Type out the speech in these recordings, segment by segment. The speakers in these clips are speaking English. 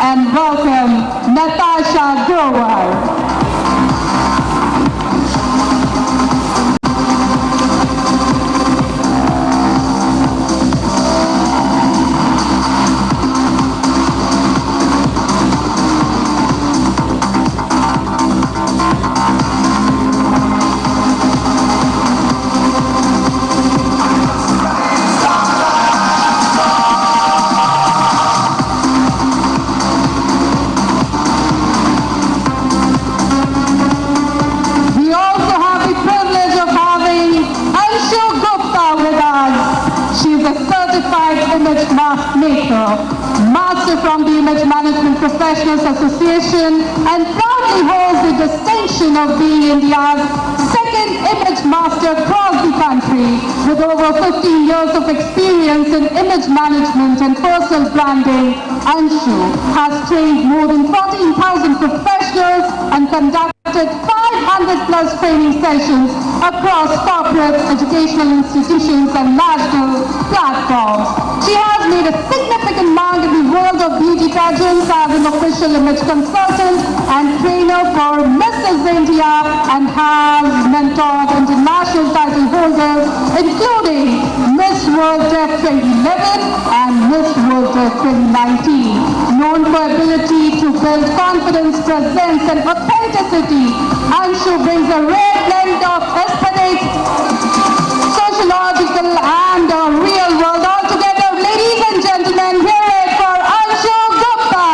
and welcome Natasha Grover. Master from the Image Management Professionals Association, and proudly holds the distinction of being India's second image master across the country. With over 15 years of experience in image management and personal branding, Anshu has trained more than 14,000 professionals and conducted 500 plus training sessions across corporate, educational institutions and national platforms. She has made a significant mark in the world of beauty pageants as an official image consultant and trainer for Mrs. India, and has mentored international title holders including Miss World Deaf 2011 and Miss World Deaf 2019. Known for ability to build confidence, presence and authenticity, Anshu brings a rare blend of aesthetics, sociological and real world all together. Ladies and gentlemen, hear it for Anshu Gupta.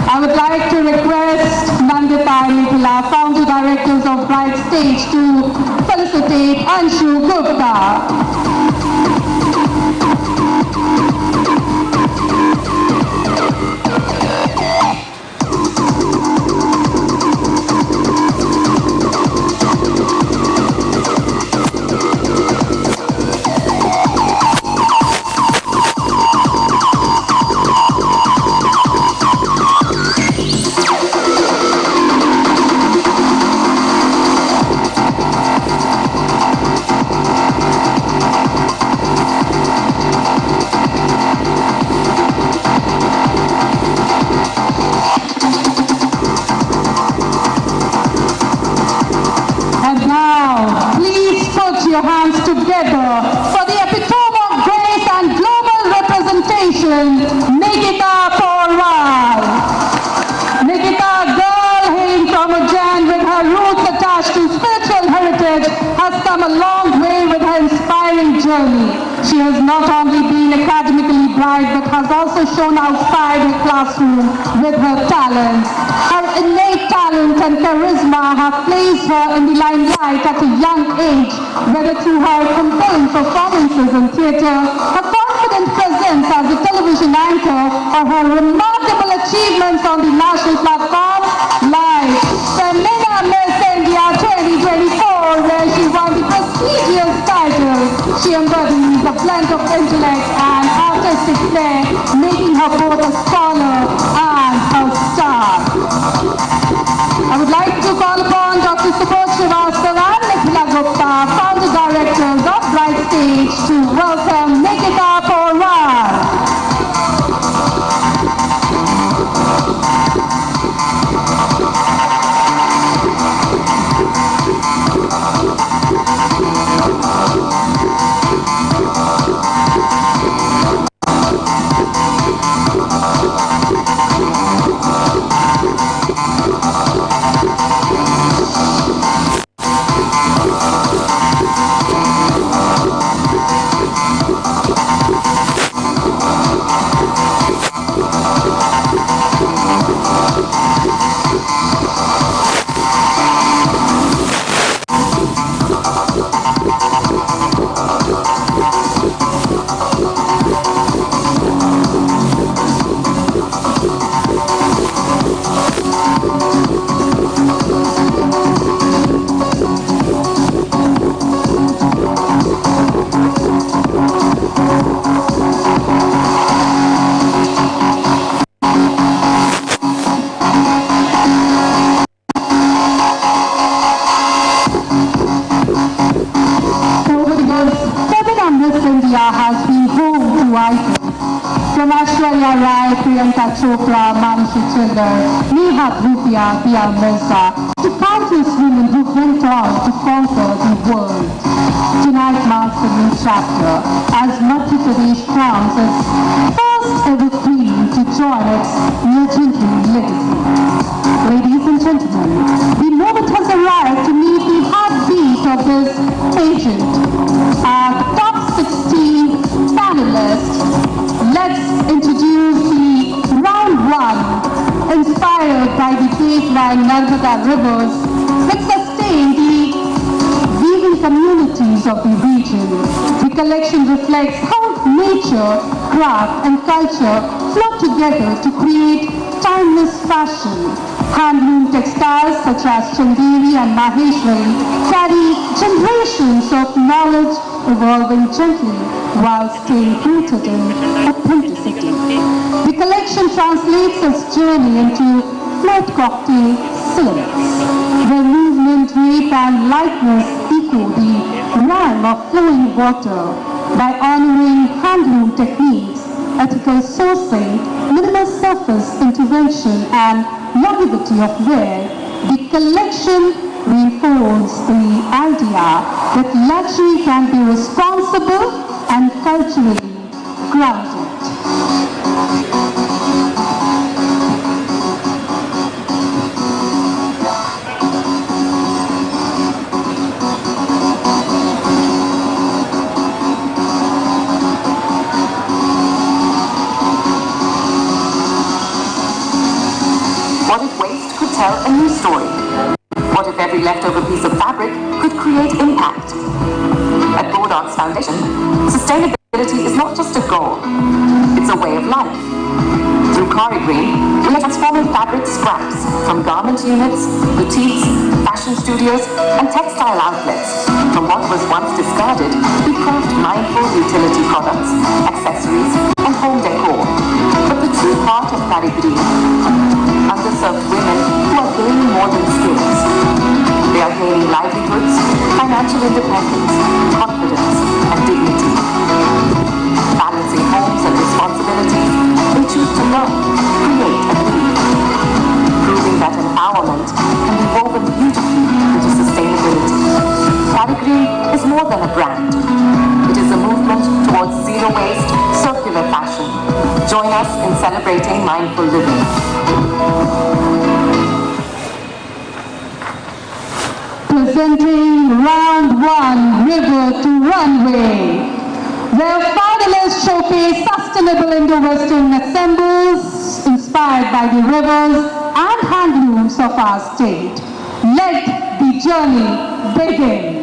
I would like to request Nandita and Nikila, founder directors of Bright Stage, to felicitate Anshu Gupta. She has not only been academically bright but has also shown outside her classroom with her talents. Her innate talent and charisma have placed her in the limelight at a young age, whether through her compelling performances in theatre, her confident presence as a television anchor, or her remarkable achievements on the national platform like Femina Miss India 2024, where she won the prestigious title. She embodies a blend of intellect and artistic flair, making her both a scholar and a star. I would like to call upon Dr. Subodh Srivastava and Nikila Gupta, founder directors of Bright Stage, to welcome Nikita Porwal. Priyanka Chopra, Manushi Childar, Neha Dhupia, Pia Mirza, to countless women who went on to conquer the world. Tonight marks a new chapter as Madhya Pradesh crowns its first ever queen to join its legendary legacy. Ladies and gentlemen, the moment has arrived to meet the heartbeat of this pageant. Our top 16 panelists. Let's introduce the round one, inspired by the baseline Narmada rivers, which sustain the weaving communities of the region. The collection reflects how nature, craft and culture flow together to create timeless fashion. Handloom textiles such as Chanderi and Maheshwari carry generations of knowledge, evolving gently while staying rooted in authenticity. The collection translates its journey into float cocktail silhouettes, where movement, shape and lightness echo the rhyme of flowing water by honoring handloom techniques, ethical sourcing, minimal surface intervention and longevity of wear. The collection reinforces the idea that luxury can be responsible and culturally grounded. What if waste could tell a new story? What if every leftover piece of fabric could create impact? At Bordon's Foundation, sustainability is not just a goal, it's a way of life. Through Kari Green, we are transforming fabric scraps from garment units, boutiques, fashion studios, and textile outlets. From what was once discarded, we craft mindful utility products, accessories, and home decor. But the true heart of Kari Green, underserved women who are gaining more than skills. They are gaining livelihoods, financial independence, confidence, and dignity. Balancing homes and responsibilities, they choose to learn, create, and lead. Proving that empowerment can be woven beautifully into sustainability. Kari Green is more than a brand. It is a movement towards zero waste, circular fashion. Join us in celebrating mindful living. Presenting round one, River to Runway, where finalists showcase sustainable Indo-Western ensembles inspired by the rivers and handlooms of our state. Let the journey begin.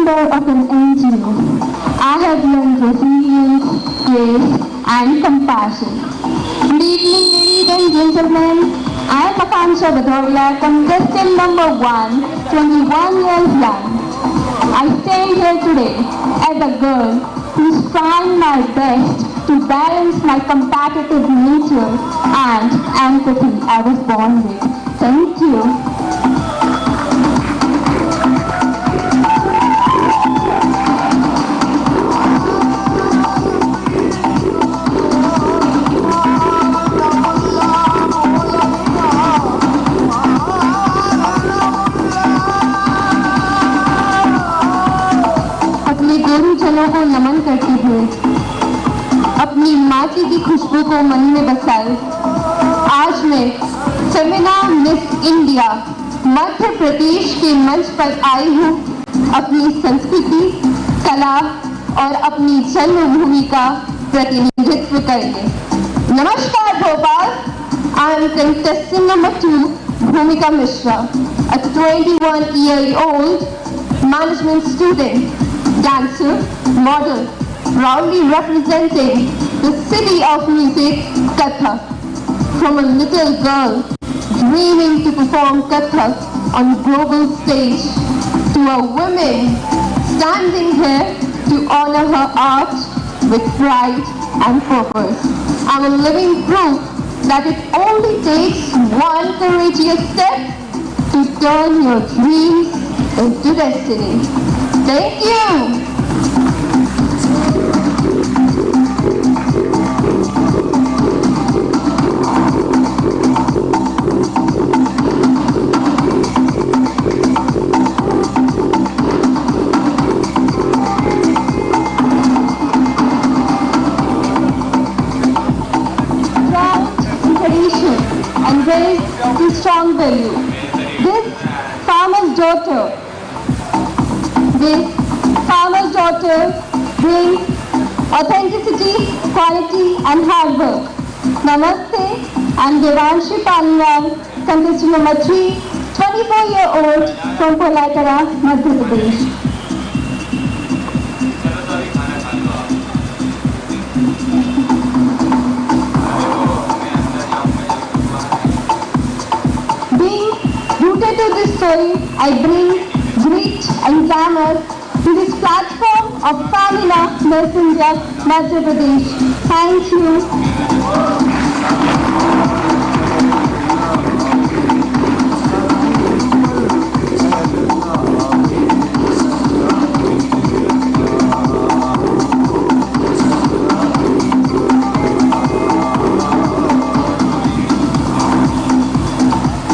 member of an NGO, I have learned resilience, grace, and compassion. Good evening, ladies and gentlemen. I am Akansha Bhadoria, contestant number 1, 21 years young. I stand here today as a girl who's trying my best to balance my competitive nature and empathy I was born with. Thank you. गुरुजनों को नमन करती हुए अपनी माटी की खुशबू को मन में बसाए आज मैं फेमिना मिस इंडिया मध्य प्रदेश के मंच पर आई हूँ अपनी संस्कृति, कला और अपनी जन्मभूमि का प्रतिनिधित्व करने। नमस्कार Bhopal, I am contestant number 2, Bhumika Mishra, a 21-year-old management student, dancer, model, proudly representing the city of music, Kathak. From a little girl dreaming to perform Kathak on global stage to a woman standing here to honor her art with pride and purpose. I'm a living proof that it only takes one courageous step to turn your dreams into destiny. Thank you. Proud tradition and raised to strong value. This farmer's daughter brings authenticity, quality and hard work. Namaste, I'm Devanshi Palwal, contestant number 3, 24-year-old from Polatara, Madhya Pradesh. Being rooted to this story, I bring grit and glamour to this platform of Femina Miss India, Madhya Pradesh. Thank you.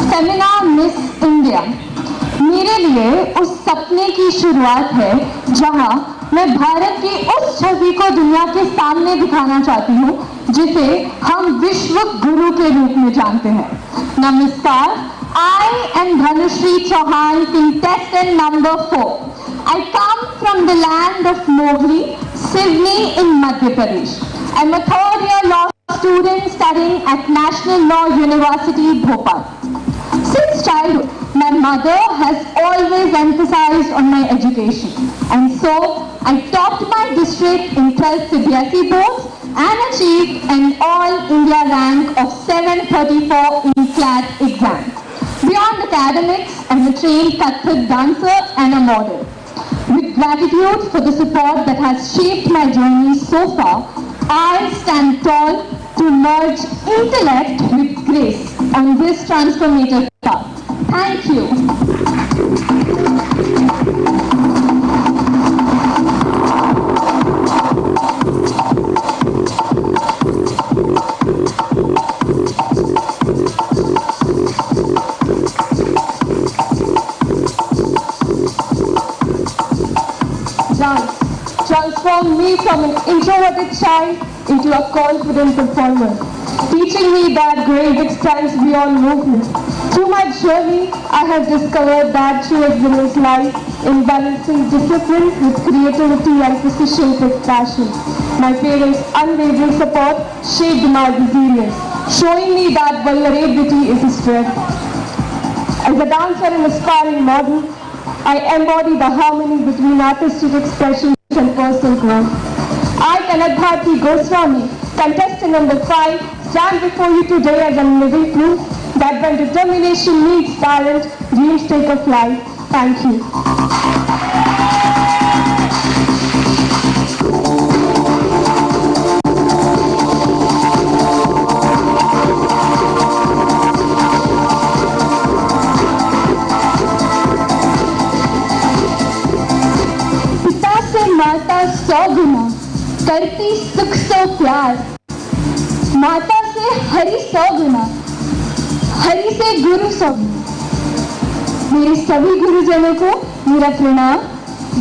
Femina Miss India मेरे लिए उस सपने की शुरुआत है जहां मैं भारत की उस छवि को दुनिया के सामने दिखाना चाहती हूं जिसे हम विश्व गुरु के रूप में जानते हैं। नमस्कार, I am Dhanushri Chauhan, contestant number 4. I come from the land of Mowgli, Sydney in Madhya Pradesh. I'm a third-year law student studying at National Law University, Bhopal. Since childhood, my mother has always emphasized on my education, and so I topped my district in 12 CBSE boards and achieved an all-India rank of 734 in CLAT exam. Beyond academics, I'm a trained Kathak dancer and a model. With gratitude for the support that has shaped my journey so far, I stand tall to merge intellect with grace on this transformative path. Thank you. Dance transformed me from an introverted child into a confident performer, teaching me that grace extends beyond movement. Through my journey, I have discovered that true excellence lies in balancing discipline with creativity and precision with passion. My parents' unwavering support shaped my resilience, showing me that vulnerability is a strength. As a dancer and aspiring model, I embody the harmony between artistic expression and personal growth. I, Kanadbharti Goswami, contestant number 5, stand before you today as a living proof that when determination meets talent, dreams take a flight. Thank you. माता 100 गुना करती सुख सो प्यार, माता से हरि 100 गुना, हरि से गुरु 100 गुना। मेरे सभी गुरुजनों को मेरा प्रणाम।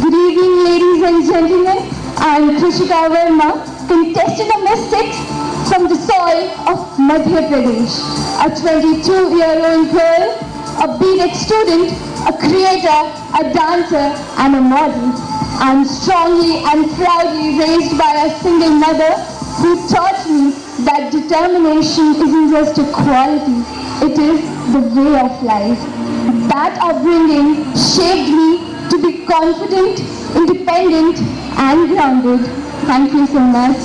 Good evening, ladies and gentlemen. I am Krishika Verma, contestant number 6 from the soil of Madhya Pradesh, a 22-year-old girl, a B.Tech student, a creator, a dancer, and a model. I am strongly and proudly raised by a single mother who taught me that determination isn't just a quality, it is the way of life. That upbringing shaped me to be confident, independent, and grounded. Thank you so much.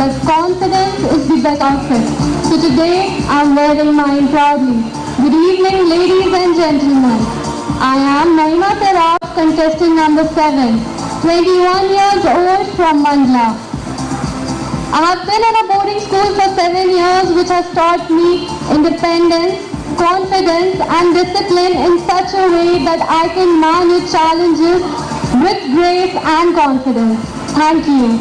But confidence is the best outfit. So today, I'm wearing mine proudly. Good evening, ladies and gentlemen. I am Naima Saraf, contestant number 7, 21 years old from Mandla. I have been in a boarding school for 7 years, which has taught me independence, confidence, and discipline in such a way that I can manage challenges with grace and confidence. Thank you.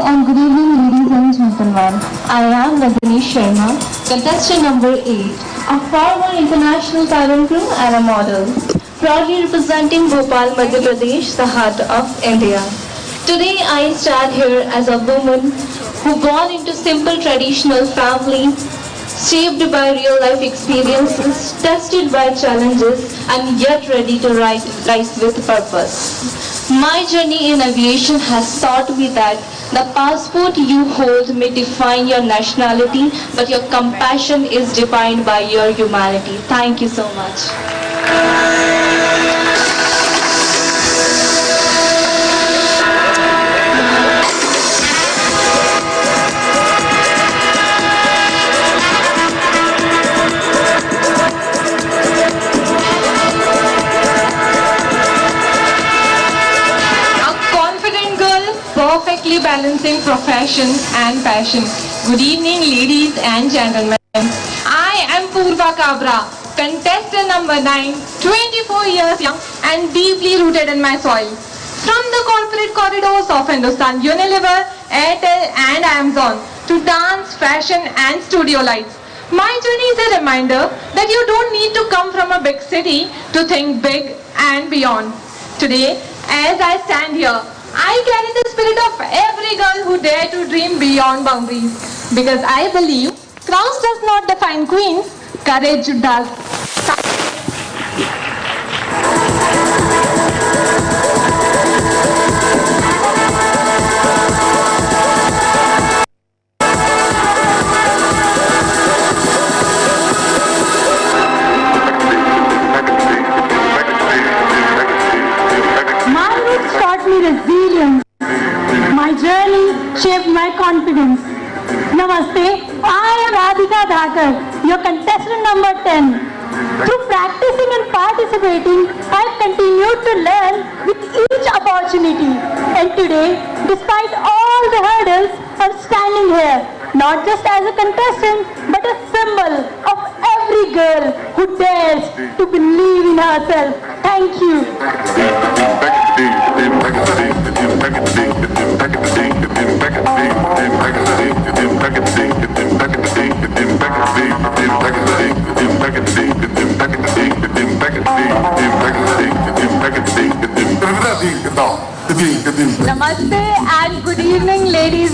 And good evening, ladies and gentlemen. I am Rajani Sharma, contestant number 8, a former international talent crew and a model, proudly representing Bhopal, Madhya Pradesh, the heart of India. Today I stand here as a woman who born into simple traditional family, shaped by real life experiences, tested by challenges, and yet ready to rise with purpose. My journey in aviation has taught me that the passport you hold may define your nationality, but your compassion is defined by your humanity. Thank you so much. Perfectly balancing profession and passion. Good evening, ladies and gentlemen. I am Purva Kabra, contestant number 9, 24 years young and deeply rooted in my soil. From the corporate corridors of Hindustan Unilever, Airtel and Amazon to dance, fashion and studio lights, my journey is a reminder that you don't need to come from a big city to think big and beyond. Today, as I stand here, I carry the spirit of every girl who dare to dream beyond boundaries. Because I believe crowns does not define queens, courage does. Resilience. My journey shaped my confidence. Namaste, I am Radhika Dhakar, your contestant number 10. Through practicing and participating, I have continued to learn with each opportunity. And today, despite all the hurdles, I am standing here, not just as a contestant, but a symbol of every girl who dares to believe in herself. Thank you.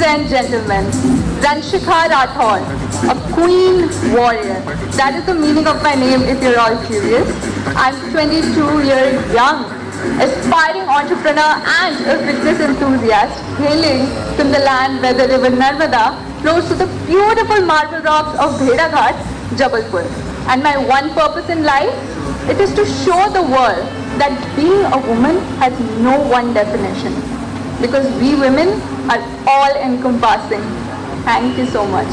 and gentlemen, Ranshika Rathod, a queen warrior. That is the meaning of my name if you're all curious. I'm 22 years young, aspiring entrepreneur and a fitness enthusiast, hailing from the land where the river Narmada flows to the beautiful marble rocks of Bheda Ghat, Jabalpur. And my one purpose in life, it is to show the world that being a woman has no one definition. Because we women are all encompassing. Thank you so much.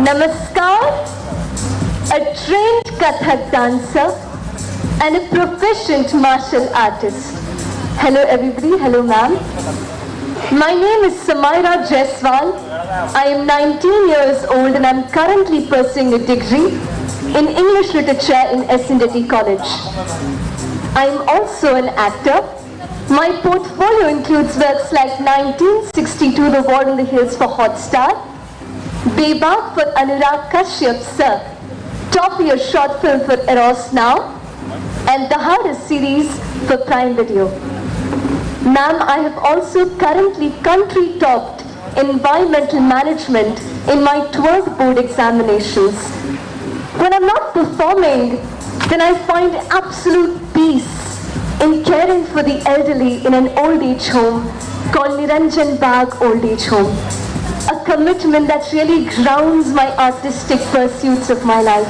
Namaskar, a trained Kathak dancer and a proficient martial artist. Hello everybody, hello ma'am. My name is Samaira Jaiswal. I am 19 years old and I am currently pursuing a degree in English literature in SNDT College. I am also an actor. My portfolio includes works like 1962 The War in the Hills for Hotstar, Bebak for Anurag Kashyap Sir, Top Year short film for Eros Now, and the Hardest series for Prime Video. Ma'am, I have also currently country topped environmental management in my 12th board examinations. When I'm not performing, then I find absolute peace in caring for the elderly in an old age home called Niranjan Bagh Old Age Home. A commitment that really grounds my artistic pursuits of my life.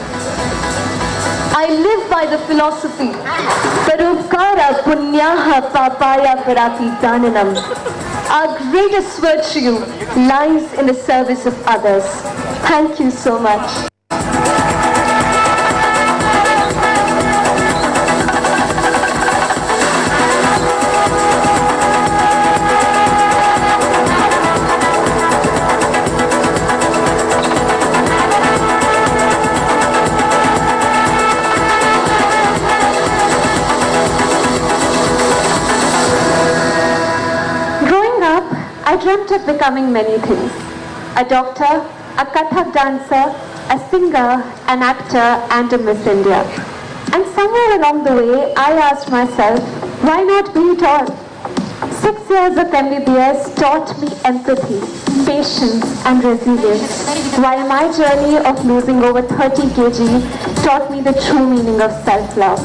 I live by the philosophy, Parupkara Punyaha Papaya Parati Dananam. Our greatest virtue lies in the service of others. Thank you so much. I dreamt of becoming many things. A doctor, a Kathak dancer, a singer, an actor, and a Miss India. And somewhere along the way, I asked myself, why not be it all? 6 years of MBBS taught me empathy, patience, and resilience, while my journey of losing over 30 kg taught me the true meaning of self-love.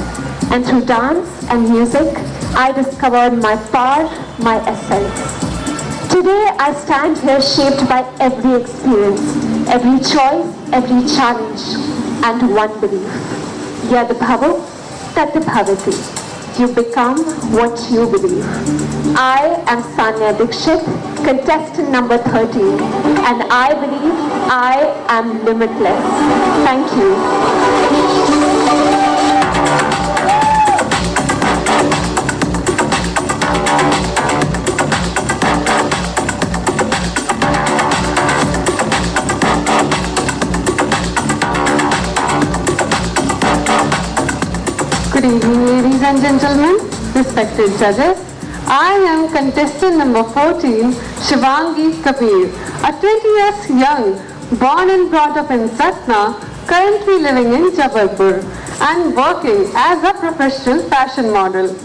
And through dance and music, I discovered my power, my essence. Today, I stand here shaped by every experience, every choice, every challenge, and one belief. Yad bhavo, tat bhavati. You become what you believe. I am Sanya Dikshit, contestant number 13, and I believe I am limitless. Thank you. Good evening, ladies and gentlemen, respected judges. I am contestant number 14, Shivangi Kabir, a 20 years young, born and brought up in Satna, currently living in Jabalpur and working as a professional fashion model.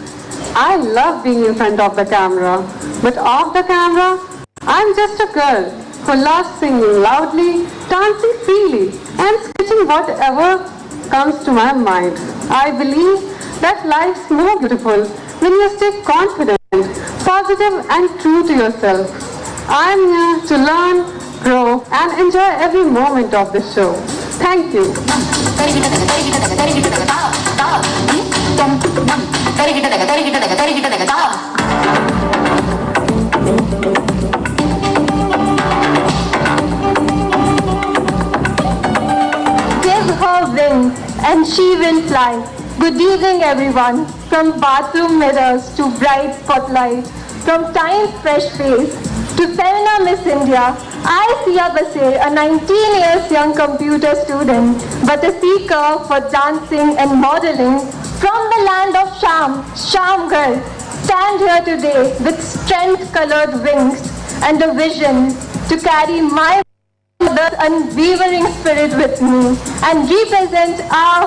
I love being in front of the camera, but off the camera, I'm just a girl who loves singing loudly, dancing freely, and sketching whatever comes to my mind. I believe that life's more beautiful when you stay confident, positive, and true to yourself. I am here to learn, grow, and enjoy every moment of the show. Thank you. Give her wings and she will fly. Good evening everyone. From bathroom mirrors to bright spotlight, from Time's fresh face to Femina Miss India, I Siya Basir, a 19 years young computer student, but a seeker for dancing and modeling from the land of Sham girl, stand here today with strength-colored wings and a vision to carry my mother's unwavering spirit with me and represent our